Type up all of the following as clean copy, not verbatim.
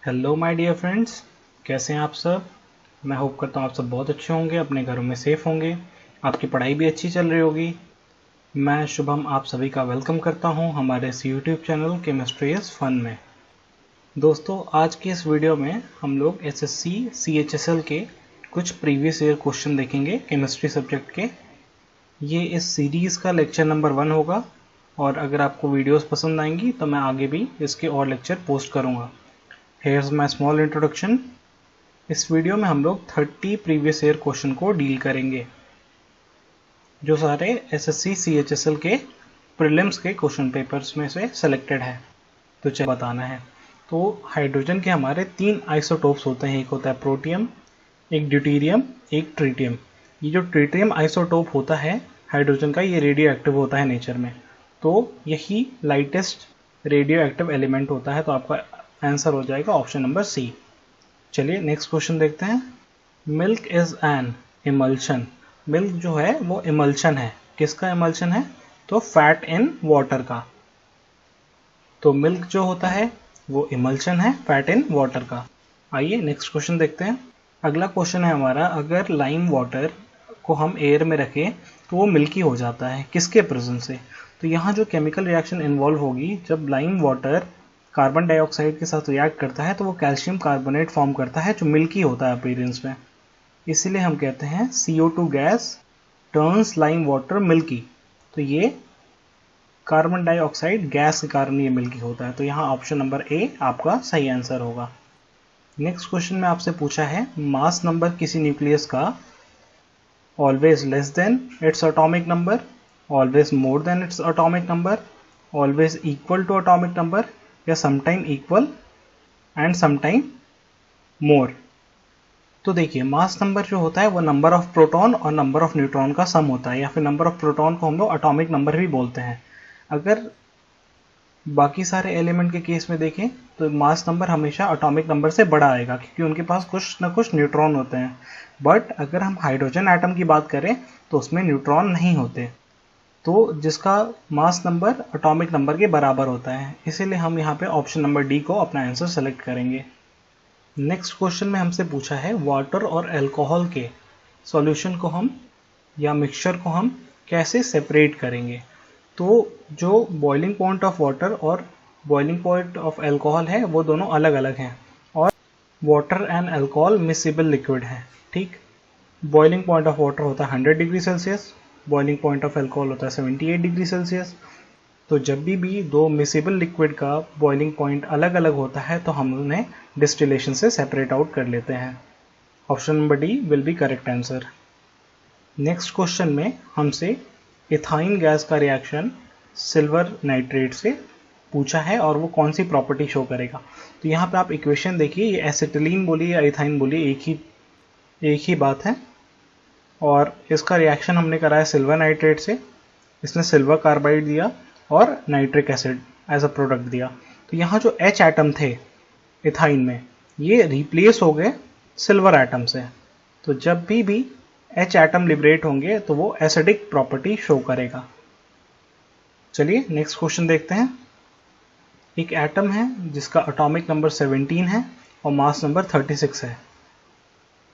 Hello my dear friends, कैसे हैं आप सब। मैं होप करता हूँ आप सब बहुत अच्छे होंगे, अपने घरों में सेफ होंगे, आपकी पढ़ाई भी अच्छी चल रही होगी। मैं शुभम आप सभी का वेलकम करता हूँ हमारे इस YouTube channel chemistry is fun में। दोस्तों, आज के इस वीडियो में हम लोग एसएससी सीएचएसएल के कुछ प्रीवियस ईयर क्वेश्चन देखेंगे केमिस्ट्री सब्जेक्ट के। ये इस सीरीज़ का लेक्चर नंबर 1 होगा और अगर आपको वीडियोस पसंद आएंगी तो मैं आगे भी इसके और लेक्चर पोस्ट करूँगा। Here's my small introduction. इस वीडियो में हम लोग 30 प्रीवियस ईयर क्वेश्चन को डील करेंगे जो सारे एसएससी सीएचएसएल के प्रीलिम्स के क्वेश्चन पेपर्स में से सिलेक्टेड है। तो चलिए बताना है। तो हाइड्रोजन के हमारे 3 आइसोटोप्स होते हैं, एक होता है प्रोटियम, एक ड्यूटेरियम, एक ट्रिटियम। ये जो ट्रिटियम आइसोटोप होता है हाइड्रोजन का, ये रेडियो एक्टिव होता है नेचर में, तो यही लाइटेस्ट रेडियो एक्टिव एलिमेंट होता है। तो आपका आंसर हो जाएगा ऑप्शन नंबर सी। चलिए नेक्स्ट क्वेश्चन देखते हैं। Milk is an emulsion. Milk जो है वो इमल्शन है। किसका इमल्शन है? तो फैट इन वाटर का। तो मिल्क जो होता है वो इमल्शन है फैट इन वाटर का। आइए नेक्स्ट क्वेश्चन देखते हैं। अगला क्वेश्चन है हमारा, अगर लाइम वाटर को हम एयर में रखें तो वो मिल्की हो जाता है, किसके प्रेजेंस से? तो यहाँ जो केमिकल रिएक्शन इन्वॉल्व होगी, जब लाइम वाटर कार्बन डाइऑक्साइड के साथ रिएक्ट करता है तो वो कैल्शियम कार्बोनेट फॉर्म करता है जो मिल्की होता है अपीयरेंस में। इसीलिए हम कहते हैं CO2 gas turns lime water milky. तो ये कार्बन डाइऑक्साइड गैस के कारण ये मिल्की होता है। तो यहाँ ऑप्शन नंबर ए आपका सही आंसर होगा। नेक्स्ट क्वेश्चन में आपसे पूछा है, मास नंबर किसी न्यूक्लियस का always less than its atomic number, always more than its atomic number, always equal to atomic number, या sometime equal and sometime more. तो देखिए, मास नंबर जो होता है वो नंबर ऑफ प्रोटॉन और नंबर ऑफ न्यूट्रॉन का सम होता है, या फिर नंबर ऑफ प्रोटॉन को हम लोग एटॉमिक नंबर भी बोलते हैं। अगर बाकी सारे एलिमेंट के केस में देखें तो मास नंबर हमेशा एटॉमिक नंबर से बड़ा आएगा क्योंकि उनके पास कुछ ना कुछ न्यूट्रॉन होते हैं। बट अगर हम हाइड्रोजन एटम की बात करें तो उसमें न्यूट्रॉन नहीं होते, तो जिसका मास नंबर एटॉमिक नंबर के बराबर होता है। इसीलिए हम यहाँ पे ऑप्शन नंबर डी को अपना आंसर सेलेक्ट करेंगे। नेक्स्ट क्वेश्चन में हमसे पूछा है, वाटर और अल्कोहल के सॉल्यूशन को हम या मिक्सचर को हम कैसे सेपरेट करेंगे? तो जो बॉइलिंग पॉइंट ऑफ वाटर और बॉइलिंग पॉइंट ऑफ अल्कोहल है वो दोनों अलग अलग हैं और water and alcohol miscible liquid है। ठीक, बॉइलिंग पॉइंट ऑफ वाटर होता है 100 degree Celsius, boiling point of alcohol होता है 78 डिग्री सेल्सियस। तो जब भी दो मिसिबल लिक्विड का बॉइलिंग पॉइंट अलग अलग होता है तो हम उन्हें डिस्टिलेशन से सेपरेट आउट कर लेते हैं। Option number D will be correct answer. Next question में हमसे इथाइन गैस का रिएक्शन सिल्वर नाइट्रेट से पूछा है और वो कौन सी प्रॉपर्टी शो करेगा। तो यहाँ पे आप इक्वेशन देखिए, ये एसिटिलीन बोलिए या इथाइन बोलिए एक ही बात है। और इसका रिएक्शन हमने करा है सिल्वर नाइट्रेट से। इसने सिल्वर कार्बाइड दिया और nitric acid as a product दिया। तो यहाँ जो H एटम थे इथाइन में, ये रिप्लेस हो गए सिल्वर एटम से। तो जब भी H एटम लिबरेट होंगे तो वो एसिडिक प्रॉपर्टी शो करेगा। चलिए नेक्स्ट क्वेश्चन देखते हैं। एक एटम है जिसका एटॉमिक नंबर 17 है और मास नंबर 36 है।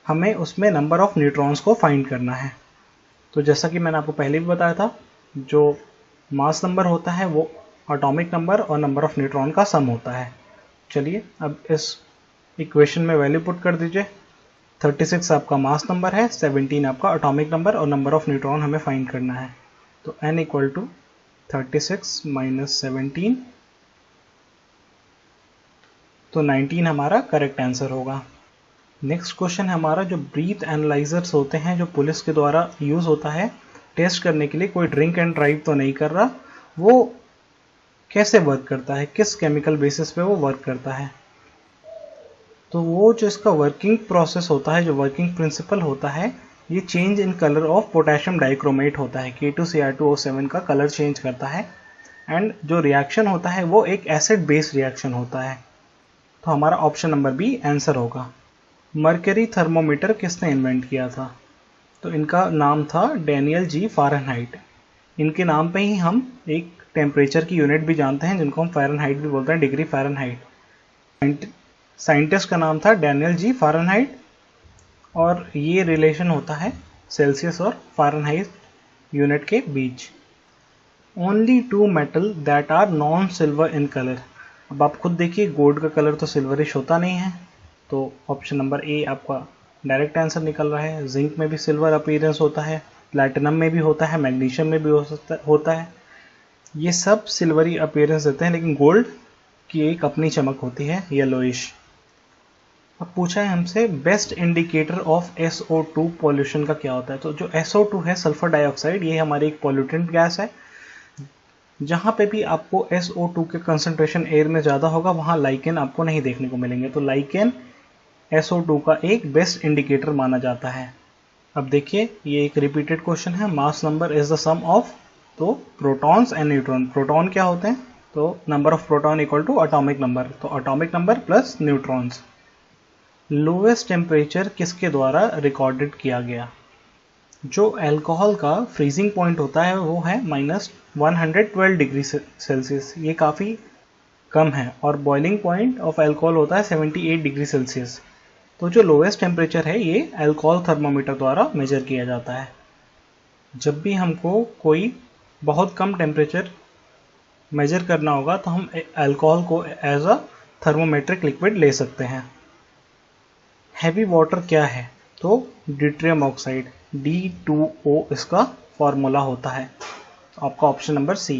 हमें उसमें नंबर ऑफ न्यूट्रॉन्स को फाइंड करना है। तो जैसा कि मैंने आपको पहले भी बताया था, जो मास नंबर होता है वो एटॉमिक नंबर और नंबर ऑफ न्यूट्रॉन का सम होता है। चलिए अब इस इक्वेशन में वैल्यू पुट कर दीजिए। 36 आपका मास नंबर है, 17 आपका एटॉमिक नंबर और नंबर ऑफ न्यूट्रॉन हमें फाइंड करना है। तो n इक्वल टू 36 माइनस 17, तो 19 हमारा करेक्ट आंसर होगा। नेक्स्ट क्वेश्चन हमारा, जो ब्रीथ एनालाइजर्स होते हैं जो पुलिस के द्वारा यूज़ होता है टेस्ट करने के लिए, कोई ड्रिंक एंड ड्राइव तो नहीं कर रहा, वो कैसे वर्क करता है, किस केमिकल बेसिस पे वो वर्क करता है? तो वो जो इसका वर्किंग प्रोसेस होता है, जो वर्किंग प्रिंसिपल होता है, ये change in colour of potassium dichromate होता है। K2Cr2O7 का कलर चेंज करता है एंड जो रिएक्शन होता है वो एक एसिड बेस रिएक्शन होता है। तो हमारा ऑप्शन नंबर बी आंसर होगा। मर्करी थर्मोमीटर किसने इन्वेंट किया था? तो इनका नाम था डैनियल जी फ़ारेनहाइट। इनके नाम पे ही हम एक टेम्परेचर की यूनिट भी जानते हैं जिनको हम फ़ारेनहाइट भी बोलते हैं, डिग्री फ़ारेनहाइट। साइंटिस्ट का नाम था डैनियल जी फ़ारेनहाइट और ये रिलेशन होता है सेल्सियस और फ़ारेनहाइट यूनिट के बीच। Only two metal that are non silver in colour. अब आप खुद देखिए गोल्ड का कलर तो सिल्वरिश होता नहीं है, तो ऑप्शन नंबर ए आपका डायरेक्ट आंसर निकल रहा है। जिंक में भी सिल्वर अपीयरेंस होता है, प्लैटिनम में भी होता है, मैग्नीशियम में भी होता है। ये सब सिल्वरी अपीयरेंस देते हैं, लेकिन गोल्ड की एक अपनी चमक होती है येलोइश। अब पूछा है हमसे best indicator of SO2 pollution का क्या होता है। तो जो SO2 है सल्फर डाइऑक्साइड, ये हमारी एक पॉल्यूटेंट गैस है। जहाँ पे भी आपको SO2 के कंसंट्रेशन एयर में ज़्यादा होगा वहाँ लाइकेन आपको नहीं देखने को मिलेंगे, तो लाइकेन SO2 का एक बेस्ट इंडिकेटर माना जाता है। अब देखिए ये एक रिपीटेड क्वेश्चन है, mass number is the sum of, तो प्रोटॉन्स एंड न्यूट्रॉन। प्रोटॉन क्या होते हैं, तो number of proton equal to atomic number, तो atomic number plus neutrons. Lowest temperature किसके द्वारा रिकॉर्डेड किया गया। जो अल्कोहल का फ्रीजिंग पॉइंट होता है वो है -112 डिग्री सेल्सियस, ये काफ़ी कम है, और बॉइलिंग पॉइंट ऑफ अल्कोहल होता है 78 डिग्री सेल्सियस। तो जो लोएस्ट टेम्परेचर है ये अल्कोहल थर्मोमीटर द्वारा मेजर किया जाता है। जब भी हमको कोई बहुत कम टेम्परेचर मेजर करना होगा तो हम अल्कोहल को एज अ थर्मोमेट्रिक लिक्विड ले सकते हैं। हैवी वाटर क्या है, तो ड्यूटेरियम ऑक्साइड, D2O इसका फॉर्मूला होता है। तो आपका option number C.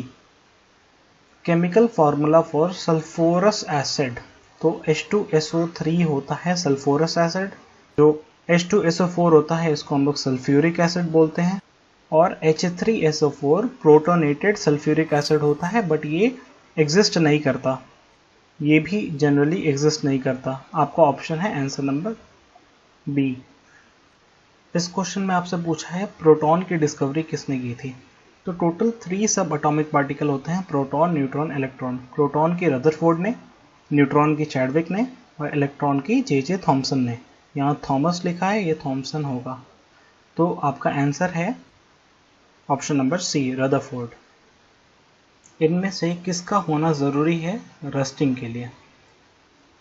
Chemical formula for sulphurous acid, तो H2SO3 होता है सल्फोरस एसिड। जो H2SO4 होता है इसको हम लोग सल्फ्यूरिक एसिड बोलते हैं, और H3SO4 प्रोटोनेटेड सल्फ्यूरिक एसिड होता है, बट ये एग्जिस्ट नहीं करता, ये भी जनरली एग्जिस्ट नहीं करता। आपका ऑप्शन है आंसर नंबर बी। इस क्वेश्चन में आपसे पूछा है प्रोटॉन की डिस्कवरी किसने की थी। तो टोटल 3 सब एटॉमिक पार्टिकल होते हैं, प्रोटॉन, न्यूट्रॉन, इलेक्ट्रॉन। प्रोटॉन की रदरफोर्ड ने, न्यूट्रॉन की चैडविक ने, और इलेक्ट्रॉन की J.J. थॉमसन ने। यहाँ थॉमस लिखा है, ये थॉमसन होगा। तो आपका आंसर है ऑप्शन नंबर सी, रदरफोर्ड। इनमें से किसका होना ज़रूरी है रस्टिंग के लिए।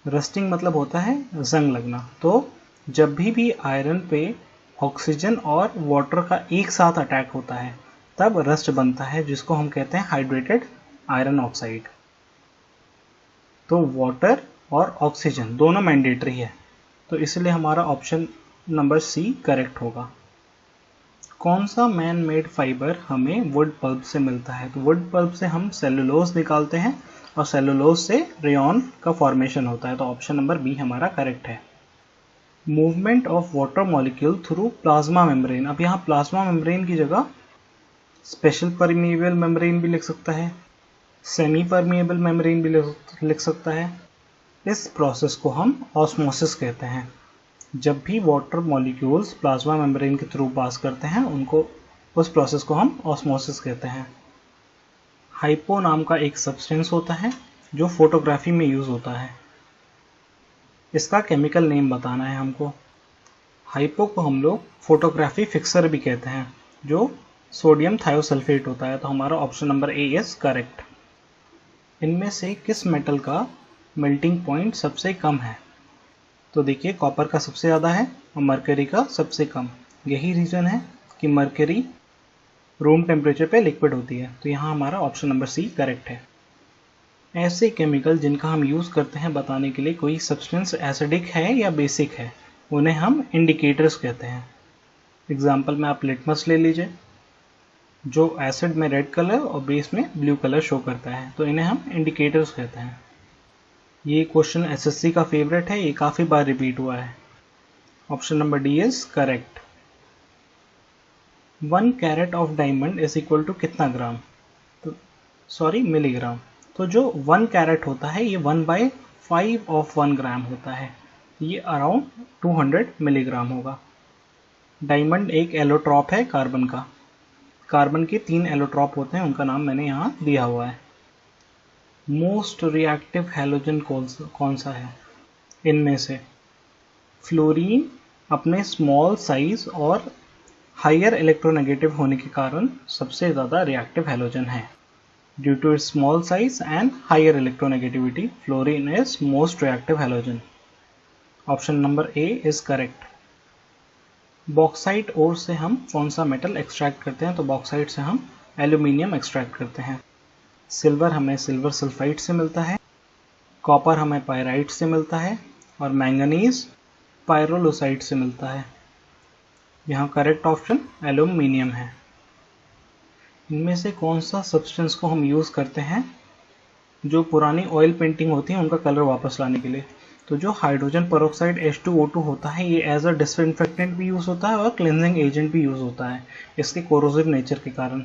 रस्टिंग मतलब होता है जंग लगना। तो जब भी आयरन पे ऑक्सीजन और वाटर का एक साथ अटैक होता है तब रस्ट बनता है, जिसको हम कहते हैं हाइड्रेटेड आयरन ऑक्साइड। तो वाटर और ऑक्सीजन दोनों मैंडेटरी है, तो इसलिए हमारा ऑप्शन नंबर सी करेक्ट होगा। कौन सा मैन मेड फाइबर हमें वुड पल्प से मिलता है। तो वुड पल्प से हम सेलुलोज निकालते हैं, और सेलुलोज से रेयॉन का फॉर्मेशन होता है, तो ऑप्शन नंबर बी हमारा करेक्ट है। Movement of water molecule through plasma membrane. अब यहाँ प्लाज्मा मेम्ब्रेन की जगह स्पेशल परमिएबल मेम्ब्रेन भी लिख सकता है, सेमी परमिएबल मेम्ब्रेन भी लिख सकता है। इस प्रोसेस को हम ऑस्मोसिस कहते हैं। जब भी वाटर मॉलिक्यूल्स प्लाज्मा मेम्ब्रेन के थ्रू पास करते हैं उनको, उस प्रोसेस को हम ऑस्मोसिस कहते हैं। हाइपो नाम का एक सब्सटेंस होता है जो फोटोग्राफी में यूज होता है, इसका केमिकल नेम बताना है हमको। हाइपो को हम लोग फोटोग्राफी फिक्सर भी कहते हैं, जो सोडियम थायोसल्फेट होता है, तो हमारा option number A is correct. इनमें से किस मेटल का मेल्टिंग पॉइंट सबसे कम है। तो देखिए कॉपर का सबसे ज़्यादा है और मरकरी का सबसे कम। यही रीज़न है कि मरकरी रूम टेम्परेचर पे लिक्विड होती है, तो यहाँ हमारा ऑप्शन नंबर सी करेक्ट है। ऐसे केमिकल जिनका हम यूज़ करते हैं बताने के लिए कोई सब्सटेंस एसिडिक है या बेसिक है, उन्हें हम इंडिकेटर्स कहते हैं। एग्जाम्पल में आप लिटमस ले लीजिए, जो एसिड में रेड कलर और बेस में ब्लू कलर शो करता है, तो इन्हें हम इंडिकेटर्स कहते हैं। ये क्वेश्चन एसएससी का फेवरेट है, ये काफ़ी बार रिपीट हुआ है। Option number D is correct. 1 carat of diamond is equal to कितना ग्राम, तो सॉरी मिलीग्राम। तो जो 1 कैरेट होता है ये 1/5 ऑफ 1 ग्राम होता है, ये अराउंड 200 मिलीग्राम होगा। डायमंड एक एलोट्रॉप है कार्बन का। कार्बन के 3 एलोट्रॉप होते हैं, उनका नाम मैंने यहाँ दिया हुआ है। मोस्ट रिएक्टिव हैलोजन कौन सा है इनमें से। फ्लोरीन अपने स्मॉल साइज और हायर इलेक्ट्रोनेगेटिव होने के कारण सबसे ज़्यादा रिएक्टिव हैलोजन है। Due to its small size and higher electronegativity, fluorine is most reactive halogen. Option number A is correct. Bauxite ore से हम कौन सा मेटल एक्सट्रैक्ट करते हैं? तो बॉक्साइट से हम एल्यूमिनियम एक्सट्रैक्ट करते हैं। सिल्वर हमें सिल्वर सल्फाइड से मिलता है, कॉपर हमें पायराइट से मिलता है और मैंगनीज पायरोलोसाइट से मिलता है। यहाँ करेक्ट ऑप्शन एल्यूमिनियम है। इनमें से कौन सा सब्सटेंस को हम यूज़ करते हैं जो पुरानी ऑयल पेंटिंग होती है उनका कलर वापस लाने के लिए? तो जो हाइड्रोजन पेरोक्साइड H2O2 होता है ये एज अ डिसइंफेक्टेंट भी यूज़ होता है और क्लींजिंग एजेंट भी यूज़ होता है इसके कोरोसिव नेचर के कारण।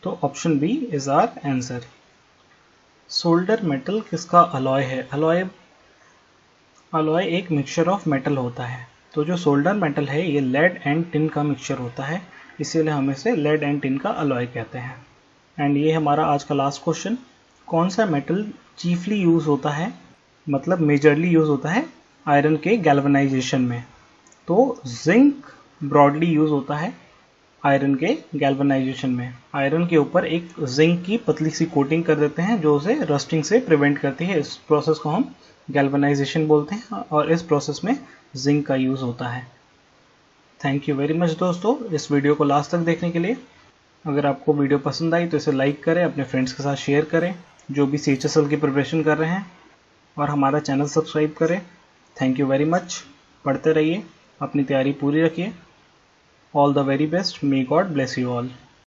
तो option B is our answer. Solder metal किसका अलॉय है? अलॉय एक मिक्सचर ऑफ मेटल होता है। तो जो सोल्डर मेटल है ये लेड एंड टिन का मिक्सचर होता है, इसीलिए हम इसे लेड एंड टिन का अलॉय कहते हैं। एंड ये हमारा आज का लास्ट क्वेश्चन, कौन सा मेटल चीफली यूज होता है, मतलब मेजरली यूज होता है आयरन के गैल्वेनाइजेशन में? तो जिंक ब्रॉडली यूज होता है आयरन के गैल्वेनाइजेशन में। आयरन के ऊपर एक जिंक की पतली सी कोटिंग कर देते हैं जो उसे रस्टिंग से प्रिवेंट करती है। इस प्रोसेस को हम गैल्वेनाइजेशन बोलते हैं और इस प्रोसेस में जिंक का यूज होता है। थैंक यू वेरी मच दोस्तों इस वीडियो को लास्ट तक देखने के लिए। अगर आपको वीडियो पसंद आई तो इसे लाइक करें, अपने फ्रेंड्स के साथ शेयर करें जो भी CHSL की प्रिपरेशन कर रहे हैं, और हमारा चैनल सब्सक्राइब करें। Thank you very much. पढ़ते रहिए, अपनी तैयारी पूरी रखिए। All the very best. May God bless you all.